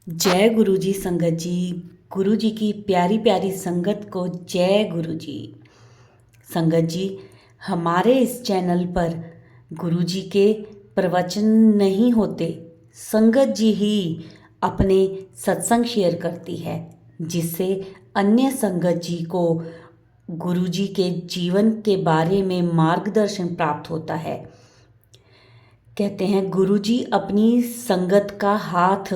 जय गुरु जी संगत जी। गुरु जी की प्यारी प्यारी संगत को जय गुरु जी। संगत जी, हमारे इस चैनल पर गुरु जी के प्रवचन नहीं होते, संगत जी ही अपने सत्संग शेयर करती है, जिससे अन्य संगत जी को गुरु जी के जीवन के बारे में मार्गदर्शन प्राप्त होता है। कहते हैं गुरुजी अपनी संगत का हाथ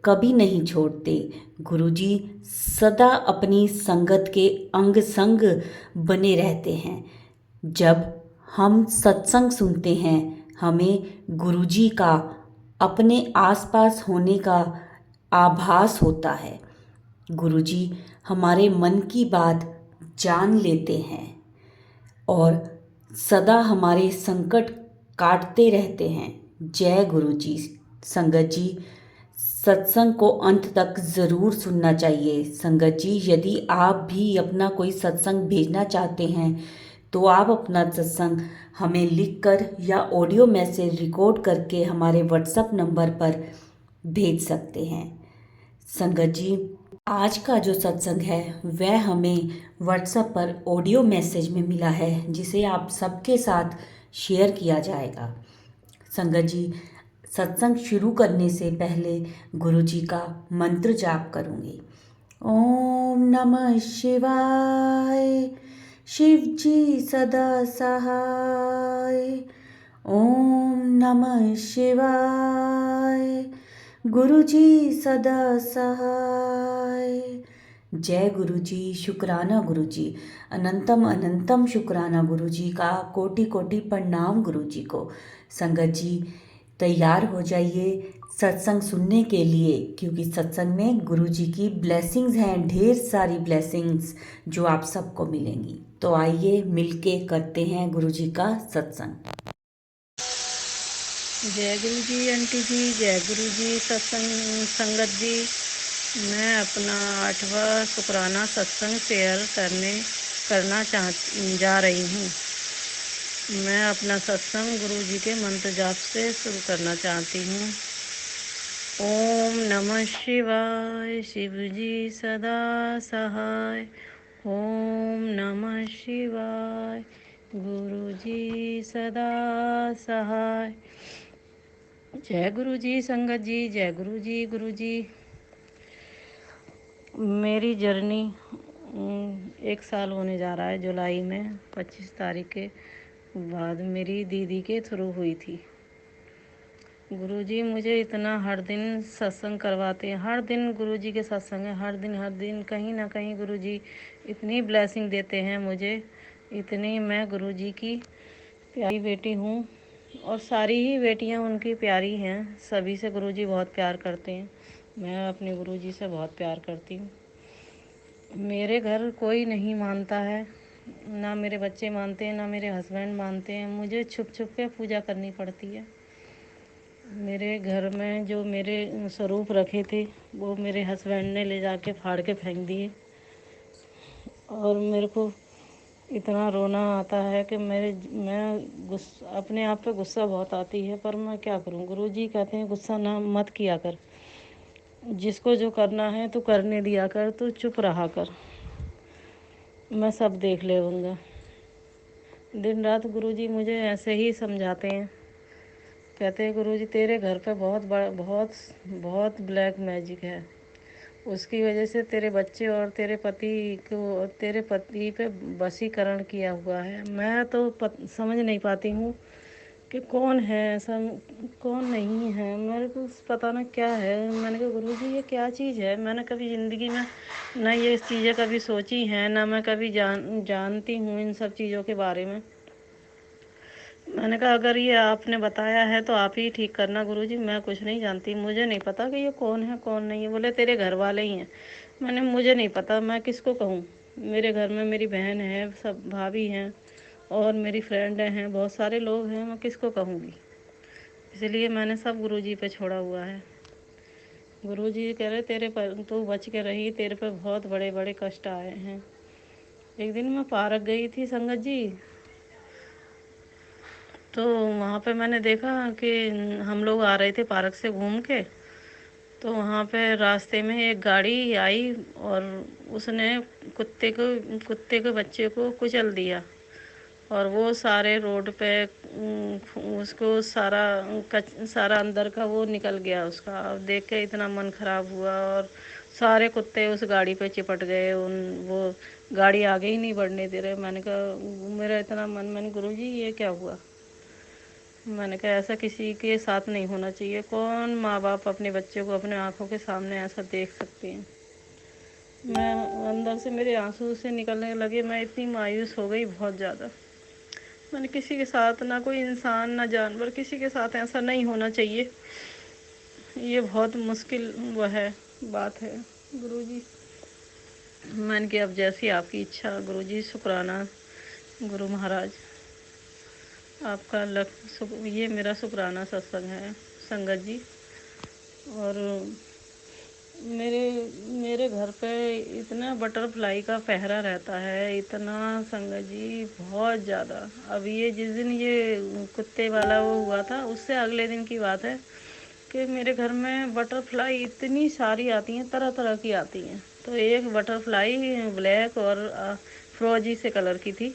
कभी नहीं छोड़ते। गुरुजी सदा अपनी संगत के अंग संग बने रहते हैं। जब हम सत्संग सुनते हैं, हमें गुरुजी का अपने आसपास होने का आभास होता है। गुरुजी हमारे मन की बात जान लेते हैं और सदा हमारे संकट काटते रहते हैं। जय गुरु जी। संगत जी, सत्संग को अंत तक ज़रूर सुनना चाहिए। संगत जी, यदि आप भी अपना कोई सत्संग भेजना चाहते हैं तो आप अपना सत्संग हमें लिखकर या ऑडियो मैसेज रिकॉर्ड करके हमारे व्हाट्सएप नंबर पर भेज सकते हैं। संगत जी, आज का जो सत्संग है वह हमें व्हाट्सएप पर ऑडियो मैसेज में मिला है, जिसे आप सबके साथ शेयर किया जाएगा। संगत जी, सत्संग शुरू करने से पहले गुरु जी का मंत्र जाप करूँगी। ओम नमः शिवाय। शिव जी सदा सहाय। ओम नमः शिवाय। गुरु जी सदा सहाय। जय गुरु जी। शुक्राना गुरु जी। अनंतम अनंतम शुक्राना गुरु जी का। कोटि कोटि प्रणाम गुरु जी को। संगत जी, तैयार हो जाइए सत्संग सुनने के लिए, क्योंकि सत्संग में गुरु जी की ब्लेसिंग्स हैं, ढेर सारी ब्लेसिंग्स जो आप सबको मिलेंगी। तो आइए मिलके करते हैं गुरु जी का सत्संग। जय गुरु जी आंटी जी, जय गुरु जी सत्संग संगत जी। मैं अपना 8वां शुक्राना सत्संग शेयर करना जा रही हूँ। मैं अपना सत्संग गुरु जी के मंत्र जाप से शुरू करना चाहती हूँ। ओम नमः शिवाय। शिव जी सदा सहाय। ओम नमः शिवाय। गुरु जी सदा सहाय। जय गुरु जी संगत जी, जय गुरु जी। गुरु जी, मेरी जर्नी 1 साल होने जा रहा है। जुलाई में 25 तारीख के बाद मेरी दीदी के थ्रू हुई थी। गुरु जी मुझे इतना हर दिन सत्संग करवाते हैं, हर दिन गुरु जी के सत्संग है, हर दिन कहीं ना कहीं गुरु जी इतनी ब्लेसिंग देते हैं मुझे। इतनी मैं गुरु जी की प्यारी बेटी हूँ और सारी ही बेटियाँ उनकी प्यारी हैं। सभी से गुरु जी बहुत प्यार करते हैं। मैं अपने गुरु जी से बहुत प्यार करती हूँ। मेरे घर कोई नहीं मानता है, ना मेरे बच्चे मानते हैं, ना मेरे हस्बैंड मानते हैं। मुझे छुप छुप के पूजा करनी पड़ती है। मेरे घर में जो मेरे स्वरूप रखे थे वो मेरे हस्बैंड ने ले जाके फाड़ के फेंक दिए और मेरे को इतना रोना आता है कि मैं गुस्सा, अपने आप पे गुस्सा बहुत आती है, पर मैं क्या करूं। गुरुजी कहते हैं गुस्सा ना मत किया कर, जिसको जो करना है तो करने दिया कर, तो चुप रहा कर, मैं सब देख लेऊंगा। दिन रात गुरुजी मुझे ऐसे ही समझाते हैं। कहते हैं गुरुजी तेरे घर पे बहुत बड़ा बहुत ब्लैक मैजिक है, उसकी वजह से तेरे बच्चे और तेरे पति पे वशीकरण किया हुआ है। मैं तो समझ नहीं पाती हूँ कि कौन है ऐसा, कौन नहीं है। मेरे को पता ना क्या है। मैंने कहा गुरुजी ये क्या चीज़ है। मैंने कभी ज़िंदगी में ना ये चीज़ें कभी सोची हैं, ना मैं कभी जानती हूँ इन सब चीज़ों के बारे में। मैंने कहा अगर ये आपने बताया है तो आप ही ठीक करना गुरुजी, मैं कुछ नहीं जानती, मुझे नहीं पता कि ये कौन है कौन नहीं है। बोले तेरे घर वाले ही हैं। मैंने मुझे नहीं पता, मैं किसको कहूँ। मेरे घर में मेरी बहन है, सब भाभी हैं और मेरी फ्रेंड हैं, बहुत सारे लोग हैं, मैं किसको कहूँगी। इसलिए मैंने सब गुरुजी पे छोड़ा हुआ है। गुरुजी कह रहे तेरे पर तू बच के रही, तेरे पे बहुत बड़े बड़े कष्ट आए हैं। एक दिन मैं पार्क गई थी संगत जी, तो वहाँ पे मैंने देखा कि हम लोग आ रहे थे पार्क से घूम के, तो वहाँ पे रास्ते में एक गाड़ी आई और उसने कुत्ते के बच्चे को कुचल दिया, और वो सारे रोड पे उसको सारा अंदर का वो निकल गया उसका। अब देख के इतना मन खराब हुआ, और सारे कुत्ते उस गाड़ी पे चिपट गए, उन वो गाड़ी आगे ही नहीं बढ़ने दे रहे। मैंने कहा, मेरा इतना मन, मैंने गुरुजी ये क्या हुआ। मैंने कहा ऐसा किसी के साथ नहीं होना चाहिए। कौन माँ बाप अपने बच्चे को अपने आंखों के सामने ऐसा देख सकते हैं। मैं अंदर से मेरे आंसू से निकलने लगे, मैं इतनी मायूस हो गई बहुत ज़्यादा। मैंने किसी के साथ, ना कोई इंसान ना जानवर, किसी के साथ ऐसा नहीं होना चाहिए। ये बहुत मुश्किल वो है, बात है गुरुजी। मैंने कि अब जैसी आपकी इच्छा गुरुजी, शुक्राना गुरु महाराज, आपका ये मेरा शुक्राना सत्संग है संगत जी। और मेरे मेरे घर पे इतना बटरफ्लाई का पहरा रहता है, इतना संगत जी, बहुत ज़्यादा। अब ये जिस दिन ये कुत्ते वाला वो हुआ था, उससे अगले दिन की बात है कि मेरे घर में बटरफ्लाई इतनी सारी आती हैं, तरह तरह की आती हैं। तो एक बटरफ्लाई ब्लैक और फ्रोजी से कलर की थी।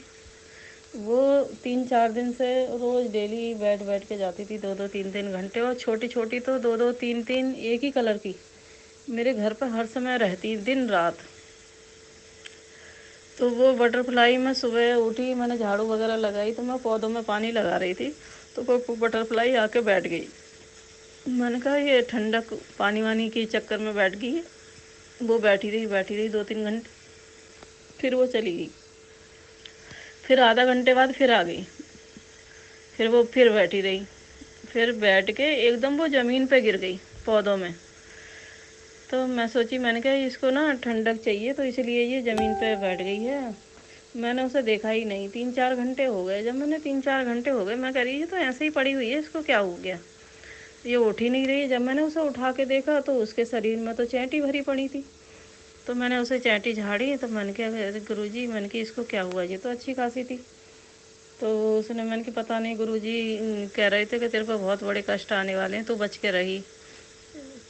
वो 3-4 दिन से रोज़ डेली बैठ बैठ के जाती थी, 2-2 3-3 घंटे। और छोटी छोटी तो 2-2 3-3 एक ही कलर की मेरे घर पर हर समय रहती, दिन रात। तो वो बटरफ्लाई, मैं सुबह उठी, मैंने झाड़ू वगैरह लगाई, तो मैं पौधों में पानी लगा रही थी, तो कोई बटरफ्लाई आके बैठ गई। मैंने कहा ये ठंडक पानी वानी के चक्कर में बैठ गई है। वो बैठी रही 2-3 घंटे, फिर वो चली गई। फिर आधा घंटे बाद फिर आ गई, फिर वो फिर बैठी रही, फिर बैठ के एकदम वो ज़मीन पे गिर गई पौधों में। तो मैं सोची, मैंने कहा इसको ना ठंडक चाहिए, तो इसलिए ये ज़मीन पे बैठ गई है। मैंने उसे देखा ही नहीं, 3-4 घंटे हो गए। जब मैंने 3-4 घंटे हो गए, मैं कह रही ये तो ऐसे ही पड़ी हुई है, इसको क्या हो गया, ये उठ ही नहीं रही। जब मैंने उसे उठा के देखा तो उसके शरीर में तो चैंटी भरी पड़ी थी। तो मैंने उसे चैंटी झाड़ी, तो मैंने कहा गुरुजी, मैंने कि इसको क्या हुआ, ये तो अच्छी खासी थी। तो उसने, मैंने कि पता नहीं गुरुजी कह रहे थे कि तेरे को बहुत बड़े कष्ट आने वाले हैं, तो बच के रही।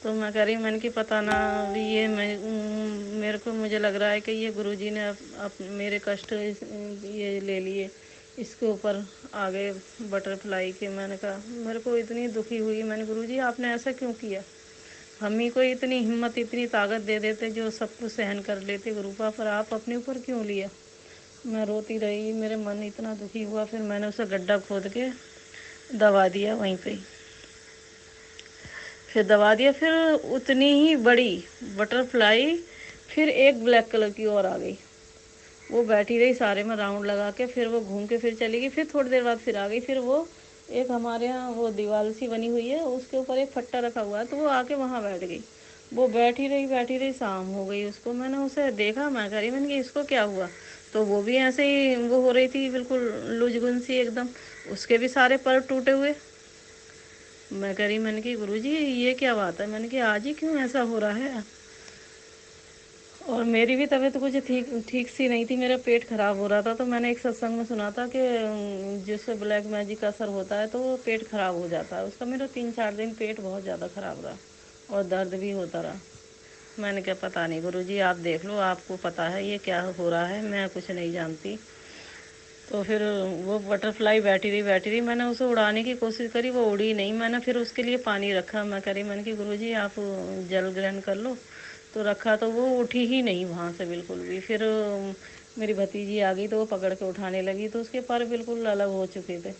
तो मैं कह रही, मैंने कि पता ना, अभी ये मेरे को मुझे लग रहा है कि ये गुरुजी ने अब मेरे कष्ट ये ले लिए इसके ऊपर आगे बटरफ्लाई के। मैंने कहा, मेरे को इतनी दुखी हुई। मैंने, गुरुजी आपने ऐसा क्यों किया, हम ही को इतनी हिम्मत इतनी ताकत दे देते जो सब कुछ सहन कर लेते गुरुपा, पर आप अपने ऊपर क्यों लिया। मैं रोती रही, मेरे मन इतना दुखी हुआ। फिर मैंने उसे गड्ढा खोद के दबा दिया वहीं पे ही। फिर दबा दिया, फिर उतनी ही बड़ी बटरफ्लाई फिर एक ब्लैक कलर की और आ गई। वो बैठी रही सारे में राउंड लगा के, फिर वो घूम के फिर चली गई। फिर थोड़ी देर बाद फिर आ गई। फिर वो एक हमारे यहाँ वो दीवार सी बनी हुई है, उसके ऊपर एक फट्टा रखा हुआ है, तो वो आके वहाँ बैठ गई। वो बैठी रही, शाम हो गई उसको। मैंने उसे देखा, मैं कह रही, मैंने कि इसको क्या हुआ। तो वो भी ऐसे ही वो हो रही थी, बिल्कुल लुजगुन सी एकदम, उसके भी सारे पर टूटे हुए। मैं कह रही, मैंने कि गुरुजी ये क्या बात है, मैंने कि आज ही क्यों ऐसा हो रहा है। और मेरी भी तबीयत कुछ ठीक ठीक सी नहीं थी, मेरा पेट खराब हो रहा था। तो मैंने एक सत्संग में सुना था कि जिससे ब्लैक मैजिक का असर होता है तो वो पेट खराब हो जाता है उसका। मेरा 3-4 दिन पेट बहुत ज़्यादा खराब रहा और दर्द भी होता रहा। मैंने क्या, पता नहीं गुरुजी, आप देख लो, आपको पता है ये क्या हो रहा है, मैं कुछ नहीं जानती। तो फिर वो बटरफ्लाई बैठी रही, मैंने उसे उड़ाने की कोशिश करी, वो उड़ी नहीं। मैंने फिर उसके लिए पानी रखा, मैं करी, मैंने कि गुरुजी आप जल ग्रहण कर लो। तो रखा, तो वो उठी ही नहीं वहाँ से बिल्कुल भी। फिर मेरी भतीजी आ गई, तो वो पकड़ के उठाने लगी, तो उसके पर बिल्कुल अलग हो चुके थे।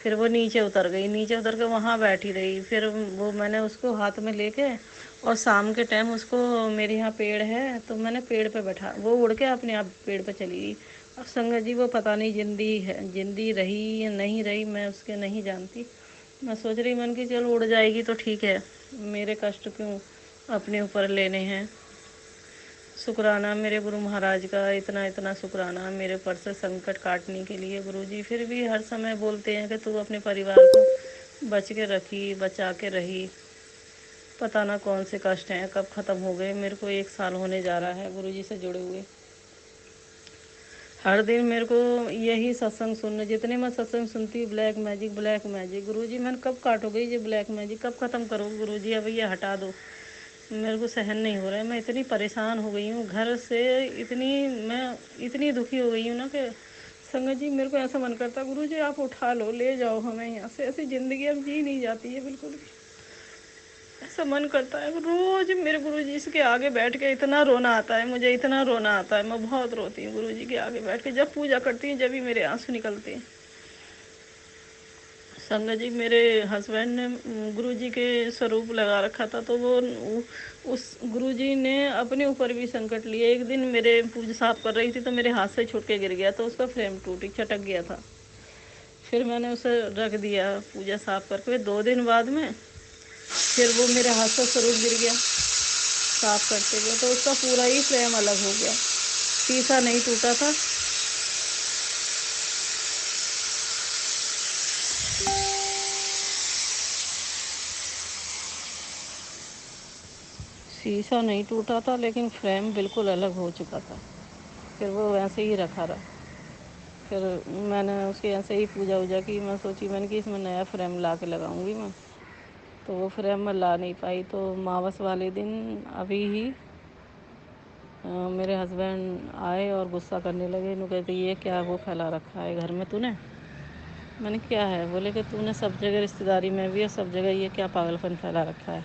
फिर वो नीचे उतर गई, नीचे उतर के वहाँ बैठी रही। फिर वो मैंने उसको हाथ में लेके, और शाम के टाइम उसको, मेरे यहाँ पेड़ है, तो मैंने पेड़ पे बैठा, वो उड़ के अपने आप पेड़ पे चली गई। अब संगत जी वो पता नहीं जिंदी रही या नहीं रही, मैं उसके नहीं जानती। मैं सोच रही, मन की चलो उड़ जाएगी तो ठीक है, मेरे कष्ट क्यों अपने ऊपर लेने हैं। शुक्राना मेरे गुरु महाराज का, इतना इतना शुक्राना मेरे ऊपर से संकट काटने के लिए। गुरुजी फिर भी हर समय बोलते हैं कि तू अपने परिवार को बच के रखी, बचा के रही। पता ना कौन से कष्ट हैं कब ख़त्म हो गए। मेरे को 1 साल होने जा रहा है गुरुजी से जुड़े हुए। हर दिन मेरे को यही सत्संग सुनने, जितने मैं सत्संग सुनती हूँ, ब्लैक मैजिक ब्लैक मैजिक। गुरुजी मैंने कब काटोगे ये ब्लैक मैजिक, कब ख़त्म करोगे गुरुजी, अब ये हटा दो। मेरे को सहन नहीं हो रहा है, मैं इतनी परेशान हो गई हूँ घर से, मैं इतनी दुखी हो गई हूँ ना कि संगत जी मेरे को ऐसा मन करता है गुरु जी आप उठा लो, ले जाओ हमें यहाँ से, ऐसी ज़िंदगी अब जी नहीं जाती है बिल्कुल भी। ऐसा मन करता है रोज मेरे गुरु जी इसके आगे बैठ के इतना रोना आता है, मुझे इतना रोना आता है, मैं बहुत रोती हूँ गुरु जी के आगे बैठ के। जब पूजा करती हूँ जब भी मेरे आंसू निकलते हैं। संगत जी मेरे हस्बैंड ने गुरु जी के स्वरूप लगा रखा था, तो वो उस गुरु जी ने अपने ऊपर भी संकट लिए। एक दिन मेरे पूजा साफ कर रही थी तो मेरे हाथ से छूट के गिर गया, तो उसका फ्रेम टूट चटक गया था। फिर मैंने उसे रख दिया पूजा साफ करके। 2 दिन बाद में फिर वो मेरे हाथ से स्वरूप गिर गया साफ करते हुए, तो उसका पूरा ही फ्रेम अलग हो गया, शीशा नहीं टूटा था। शीशा नहीं टूटा था लेकिन फ्रेम बिल्कुल अलग हो चुका था। फिर वो वैसे ही रखा रहा। फिर मैंने उसकी ऐसे ही पूजा वूजा की। मैं सोची मैंने कि इसमें नया फ्रेम ला के लगाऊंगी मैं, तो वो फ्रेम मैं ला नहीं पाई। तो मावस वाले दिन अभी ही मेरे हस्बैंड आए और गुस्सा करने लगे। इन्हों कहते ये क्या वो फैला रखा है घर में तूने। मैंने क्या है, बोले कि तूने सब जगह रिश्तेदारी में भी और सब जगह ये क्या पागलपन फैला रखा है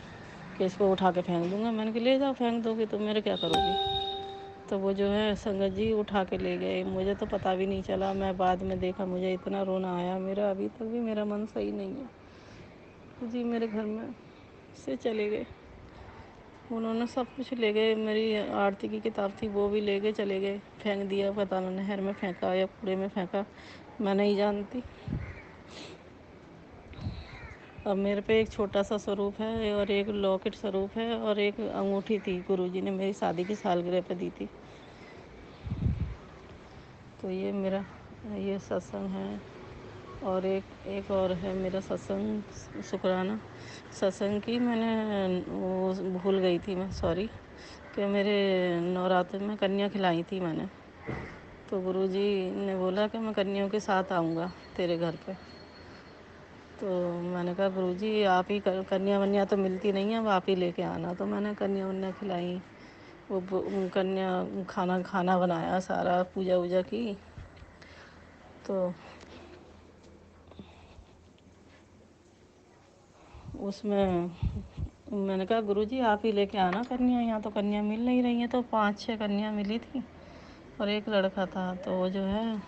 कि इसको उठा के फेंक दूंगा। मैंने कहा ले जाओ फेंक दोगे तो मेरे क्या करोगी। तो वो जो है संगत जी उठा के ले गए, मुझे तो पता भी नहीं चला। मैं बाद में देखा, मुझे इतना रोना आया, मेरा अभी तक भी मेरा मन सही नहीं है। जी मेरे घर में से चले गए, उन्होंने सब कुछ ले गए। मेरी आरती की किताब थी वो भी ले गए, चले गए, फेंक दिया। पता नहीं नहर में फेंका या कूड़े में फेंका, मैं नहीं जानती। अब मेरे पे एक छोटा सा स्वरूप है और एक लॉकेट स्वरूप है और एक अंगूठी थी, गुरुजी ने मेरी शादी की सालगिरह पे दी थी। तो ये मेरा ये सत्संग है। और एक एक और है मेरा सत्संग, शुक्राना सत्संग की मैंने वो भूल गई थी मैं, सॉरी, कि मेरे नवरात्र में कन्या खिलाई थी मैंने। तो गुरुजी ने बोला कि मैं कन्याओं के साथ आऊँगा तेरे घर पे। तो मैंने कहा गुरुजी आप ही कन्या वन्या तो मिलती नहीं है, अब आप ही लेके आना। तो मैंने कन्या वन्या खिलाई, वो कन्या खाना खाना बनाया, सारा पूजा वूजा की। तो उसमें मैंने कहा गुरुजी आप ही लेके आना कन्या, यहाँ तो कन्या मिल नहीं रही हैं। तो 5-6 कन्या मिली थी और एक लड़का था। तो वो जो है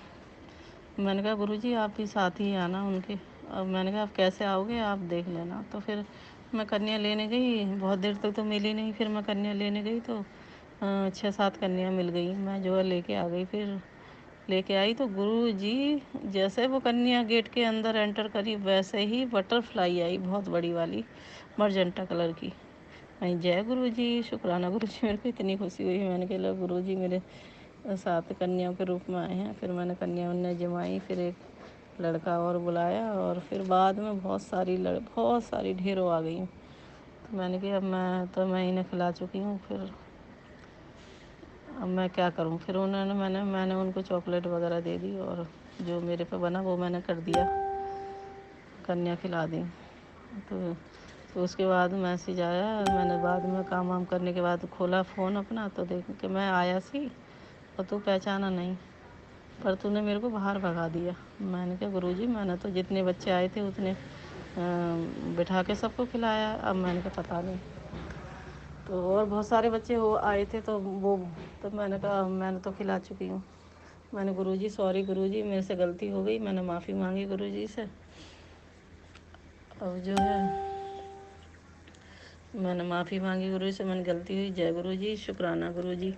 मैंने कहा गुरुजी आप भी साथ ही आना उनके। अब मैंने कहा आप कैसे आओगे आप देख लेना। तो फिर मैं कन्या लेने गई, बहुत देर तक तो मिली नहीं। फिर मैं कन्या लेने गई तो 6-7 कन्या मिल गई, मैं जो है लेके आ गई। फिर लेके आई तो गुरु जी जैसे वो कन्या गेट के अंदर एंटर करी वैसे ही बटरफ्लाई आई, बहुत बड़ी वाली, मर्जेंटा कलर की। मैं जय गुरु जी, शुक्राना गुरु जी। मेरे को इतनी खुशी हुई, मैंने कहा गुरु जी मेरे साथ कन्याओं के रूप में आए हैं। फिर मैंने कन्या उन्हें जमाई, फिर एक लड़का और बुलाया और फिर बाद में बहुत सारी ढेरों आ गई। तो मैंने कहा मैं इन्हें खिला चुकी हूँ, फिर अब मैं क्या करूँ। फिर मैंने उनको चॉकलेट वगैरह दे दी और जो मेरे पे बना वो मैंने कर दिया, कन्या खिला दी। तो उसके बाद मैसेज आया, मैंने बाद में काम वाम करने के बाद खोला फ़ोन अपना तो देख कि मैं आया सी और तू पहचाना नहीं, पर तूने मेरे को बाहर भगा दिया। मैंने कहा गुरुजी मैंने तो जितने बच्चे आए थे उतने बिठा के सबको खिलाया। अब मैंने कहा पता नहीं, तो और बहुत सारे बच्चे हो आए थे तो वो, तो मैंने कहा मैंने तो खिला चुकी हूँ। मैंने गुरुजी सॉरी गुरुजी मेरे से गलती हो गई, मैंने माफ़ी मांगी गुरुजी से। अब जो है मैंने माफ़ी मांगी गुरुजी से, मैंने गलती हुई, जय गुरुजी, शुक्राना गुरुजी।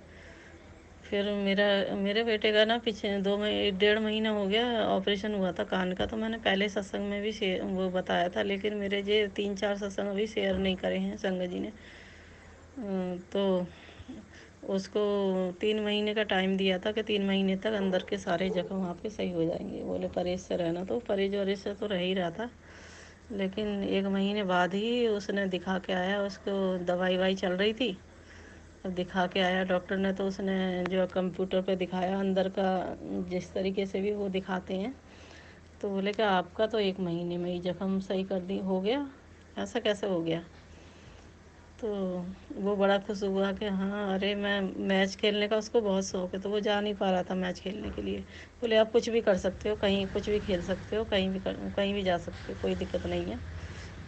फिर मेरे बेटे का ना पीछे 1.5 महीना हो गया ऑपरेशन हुआ था कान का। तो मैंने पहले सत्संग में भी वो बताया था, लेकिन मेरे ये 3-4 सत्संग अभी शेयर नहीं करे हैं संगत जी ने। तो उसको 3 महीने का टाइम दिया था कि 3 महीने तक अंदर के सारे जख्म आपके सही हो जाएंगे। बोले परहेज से रहना, तो परहेज वरहेज से तो रह ही रहा था। लेकिन 1 महीने बाद ही उसने दिखा के आया, उसको दवाई वाई चल रही थी। अब दिखा के आया डॉक्टर ने, तो उसने जो कंप्यूटर पे दिखाया अंदर का, जिस तरीके से भी वो दिखाते हैं, तो बोले कि आपका तो 1 महीने में ही जख्म सही कर दी हो गया। ऐसा कैसे हो गया। तो वो बड़ा खुश हुआ कि हाँ, अरे मैं मैच खेलने का उसको बहुत शौक़ है, तो वो जा नहीं पा रहा था मैच खेलने के लिए। बोले आप कुछ भी कर सकते हो, कहीं कुछ भी खेल सकते हो, कहीं भी जा सकते हो, कोई दिक्कत नहीं है।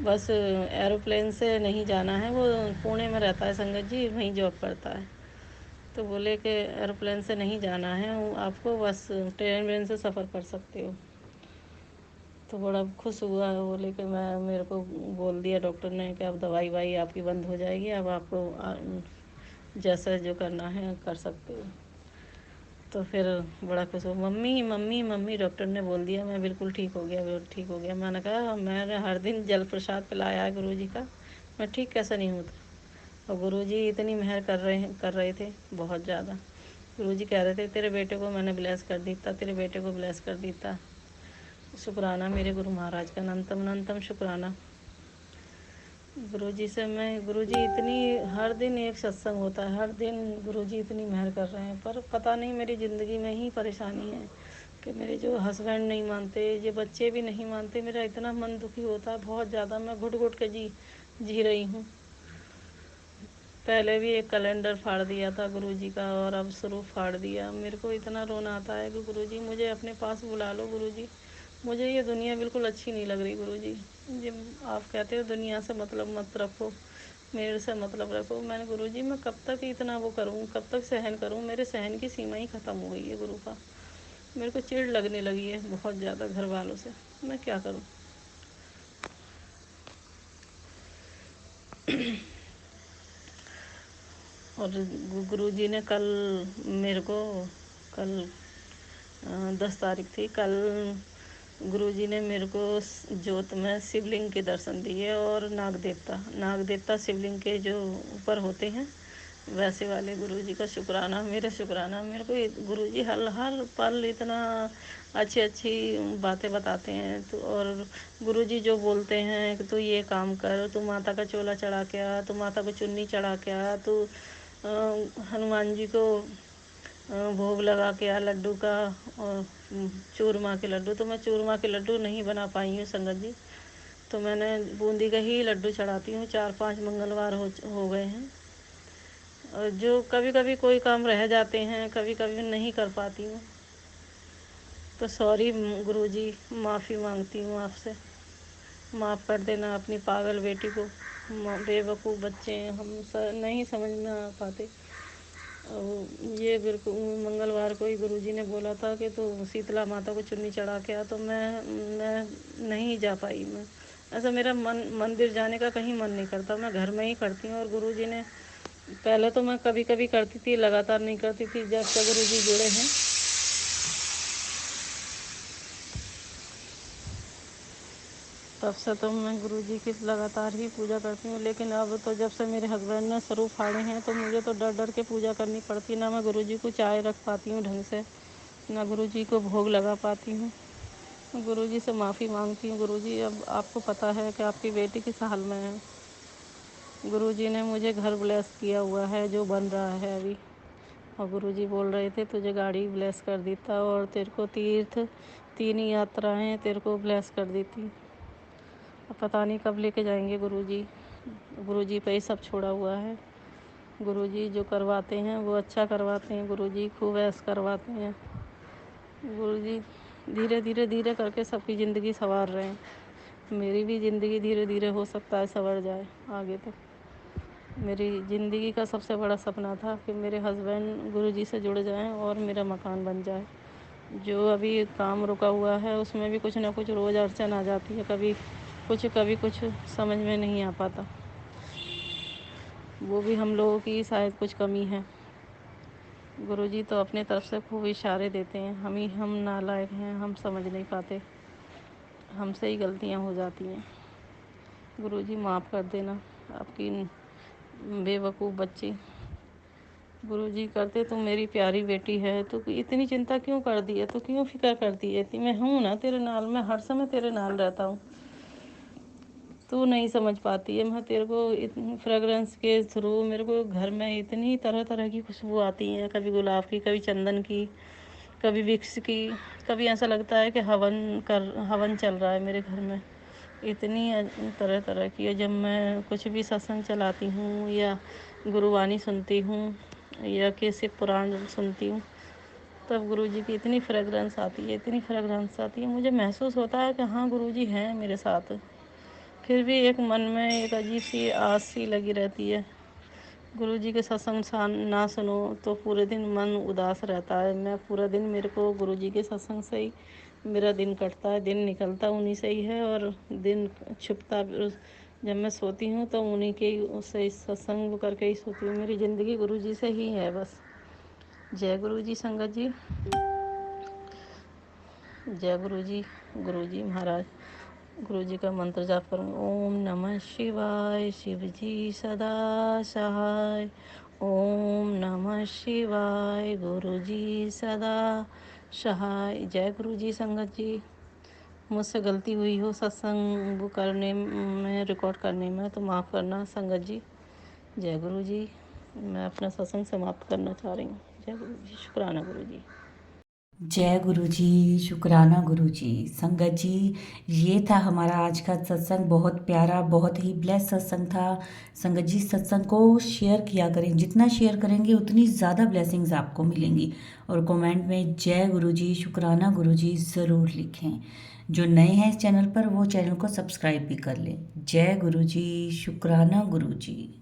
बस एरोप्लेन से नहीं जाना है, वो पुणे में रहता है संगत जी, वहीं जॉब करता है। तो बोले कि एरोप्लेन से नहीं जाना है आपको, बस ट्रेन व्रेन से सफ़र कर सकते हो। तो बड़ा खुश हुआ, बोले कि मैं मेरे को बोल दिया डॉक्टर ने कि अब दवाई वाई आपकी बंद हो जाएगी, अब आपको जैसा जो करना है कर सकते हो। तो फिर बड़ा खुश हुआ, मम्मी मम्मी मम्मी डॉक्टर ने बोल दिया मैं बिल्कुल ठीक हो गया, बिल्कुल ठीक हो गया। मैंने कहा मैंने हर दिन जल प्रसाद पिलाया है गुरुजी का, मैं ठीक कैसे नहीं होता। और गुरुजी इतनी मेहर कर रहे थे बहुत ज़्यादा। गुरुजी कह रहे थे तेरे बेटे को मैंने ब्लेस कर देता, तेरे बेटे को ब्लेस कर देता। शुक्राना मेरे गुरु महाराज का, अनंतम अनंतम शुक्राना। गुरुजी से मैं गुरुजी इतनी हर दिन एक सत्संग होता है, हर दिन गुरुजी इतनी मेहर कर रहे हैं। पर पता नहीं मेरी ज़िंदगी में ही परेशानी है कि मेरे जो हस्बैंड नहीं मानते, ये बच्चे भी नहीं मानते। मेरा इतना मन दुखी होता है बहुत ज़्यादा, मैं घुट घुट के जी रही हूँ। पहले भी एक कैलेंडर फाड़ दिया था गुरुजी का, और अब स्वरूप फाड़ दिया। मेरे को इतना रोना आता है कि गुरुजी मुझे अपने पास बुला लो गुरुजी, मुझे ये दुनिया बिल्कुल अच्छी नहीं लग रही गुरुजी। जी, आप कहते हो दुनिया से मतलब मत रखो, मेरे से मतलब रखो। मैंने गुरुजी मैं कब तक इतना वो करूँ, कब तक सहन करूँ, मेरे सहन की सीमा ही ख़त्म हो गई है गुरु का। मेरे को चिढ़ लगने लगी है बहुत ज़्यादा घर वालों से, मैं क्या करूँ। और गुरुजी ने कल मेरे को कल 10 तारीख थी, कल गुरुजी ने मेरे को जोत में शिवलिंग के दर्शन दिए, और नाग देवता शिवलिंग के जो ऊपर होते हैं वैसे वाले। गुरुजी का शुक्राना, मेरे शुक्राना। मेरे को गुरुजी हर हर पल इतना अच्छी अच्छी बातें बताते हैं। तो और गुरुजी जो बोलते हैं कि तू ये काम कर, तू माता का चोला चढ़ा के आ, तू माता को चुन्नी चढ़ा के आ, तू हनुमान जी को भोग लगा के आ लड्डू का, और चूरमा के लड्डू। तो मैं चूरमा के लड्डू नहीं बना पाई हूँ संगत जी, तो मैंने बूंदी का ही लड्डू चढ़ाती हूँ। 4-5 मंगलवार हो गए हैं। और जो कभी कभी कोई काम रह जाते हैं, कभी कभी नहीं कर पाती हूँ, तो सॉरी गुरुजी, माफ़ी मांगती हूँ आपसे। माफ़ कर देना अपनी पागल बेटी को। बेवकूफ़ बच्चे हैं हम, नहीं समझ में आ पाते। और ये बिल्कुल मंगलवार को ही गुरुजी ने बोला था कि तो शीतला माता को चुन्नी चढ़ा के आ, तो मैं नहीं जा पाई। मैं ऐसा मेरा मंदिर जाने का कहीं मन नहीं करता, मैं घर में ही करती हूँ। और गुरुजी ने पहले तो मैं कभी कभी करती थी, लगातार नहीं करती थी। जब से गुरुजी जुड़े हैं तब से तो मैं गुरुजी की लगातार ही पूजा करती हूँ। लेकिन अब तो जब से मेरे हस्बैंड ने स्वरूप फाड़े हैं, तो मुझे तो डर डर के पूजा करनी पड़ती। ना मैं गुरुजी को चाय रख पाती हूँ ढंग से, ना गुरुजी को भोग लगा पाती हूँ। गुरुजी से माफ़ी मांगती हूँ। गुरुजी, अब आपको पता है कि आपकी बेटी किस हाल में है। गुरुजी ने मुझे घर ब्लेस किया हुआ है, जो बन रहा है अभी। और गुरुजी बोल रहे थे तुझे गाड़ी ब्लेस कर देता, और तेरे को तीर्थ 3 यात्राएं तेरे को ब्लेस कर देती। अब पता नहीं कब लेके जाएंगे गुरुजी। गुरुजी पे ही सब छोड़ा हुआ है। गुरुजी जो करवाते हैं वो अच्छा करवाते हैं। गुरुजी खूब ऐश करवाते हैं। गुरुजी धीरे धीरे धीरे करके सबकी ज़िंदगी संवार रहे हैं। मेरी भी ज़िंदगी धीरे धीरे हो सकता है संवर जाए आगे तक। मेरी ज़िंदगी का सबसे बड़ा सपना था कि मेरे हस्बैंड गुरुजी से जुड़ जाएं और मेरा मकान बन जाए। जो अभी काम रुका हुआ है उसमें भी कुछ ना कुछ रोज़ अड़चन आ जाती है, कभी कुछ समझ में नहीं आ पाता। वो भी हम लोगों की शायद कुछ कमी है। गुरुजी तो अपने तरफ से खूब इशारे देते हैं, हम नालायक हैं, हम समझ नहीं पाते, हमसे ही गलतियां हो जाती हैं। गुरुजी माफ़ कर देना आपकी बेवकूफ़ बच्ची। गुरुजी करते तू मेरी प्यारी बेटी है, तू इतनी चिंता क्यों कर दी है, तू क्यों फिक्र करती है। मैं हूँ ना तेरे नाल, मैं हर समय तेरे नाल रहता हूँ। तू नहीं समझ पाती है। मैं तेरे को फ्रेगरेंस के थ्रू मेरे को घर में इतनी तरह तरह की खुशबू आती हैं, कभी गुलाब की, कभी चंदन की, कभी विक्स की। कभी ऐसा लगता है कि हवन चल रहा है मेरे घर में। इतनी तरह तरह की है। जब मैं कुछ भी सत्संग चलाती हूँ या गुरुवाणी सुनती हूँ या किसी पुराण सुनती हूँ, तब गुरुजी की इतनी फ्रेगरेंस आती है, इतनी फ्रेगरेंस आती है, मुझे महसूस होता है कि हाँ गुरुजी हैं मेरे साथ। फिर भी एक मन में एक अजीब सी आस सी लगी रहती है। गुरुजी के सत्संग ना सुनो तो पूरे दिन मन उदास रहता है। मैं पूरा दिन, मेरे को गुरुजी के सत्संग से ही मेरा दिन कटता है, दिन निकलता उन्हीं से ही है, और दिन छुपता जब मैं सोती हूँ तो उन्हीं के ही उससे सत्संग करके ही सोती हूँ। मेरी ज़िंदगी गुरुजी से ही है बस। जय गुरुजी संगत जी, जय गुरुजी। गुरुजी महाराज, गुरुजी का मंत्र जाप करूँ। ओम नमः शिवाय, शिव जी सदा सहाय। ओम नमः शिवाय, गुरुजी सदा सहाय। जय गुरुजी संगत जी। मुझसे गलती हुई हो सत्संग वो करने में, रिकॉर्ड करने में, तो माफ़ करना संगत जी। जय गुरुजी। मैं अपना सत्संग समाप्त करना चाह रही हूँ। जय गुरुजी। शुक्राना गुरुजी। जय गुरु जी, शुक्राना गुरु जी। संगत जी, ये था हमारा आज का सत्संग। बहुत प्यारा, बहुत ही ब्लेस सत्संग था। संगत जी, सत्संग को शेयर किया करें, जितना शेयर करेंगे उतनी ज़्यादा ब्लेसिंग्स आपको मिलेंगी। और कमेंट में जय गुरु जी, शुक्राना गुरु जी ज़रूर लिखें। जो नए हैं इस चैनल पर वो चैनल को सब्सक्राइब भी कर लें। जय गुरु जी, शुक्राना गुरु जी।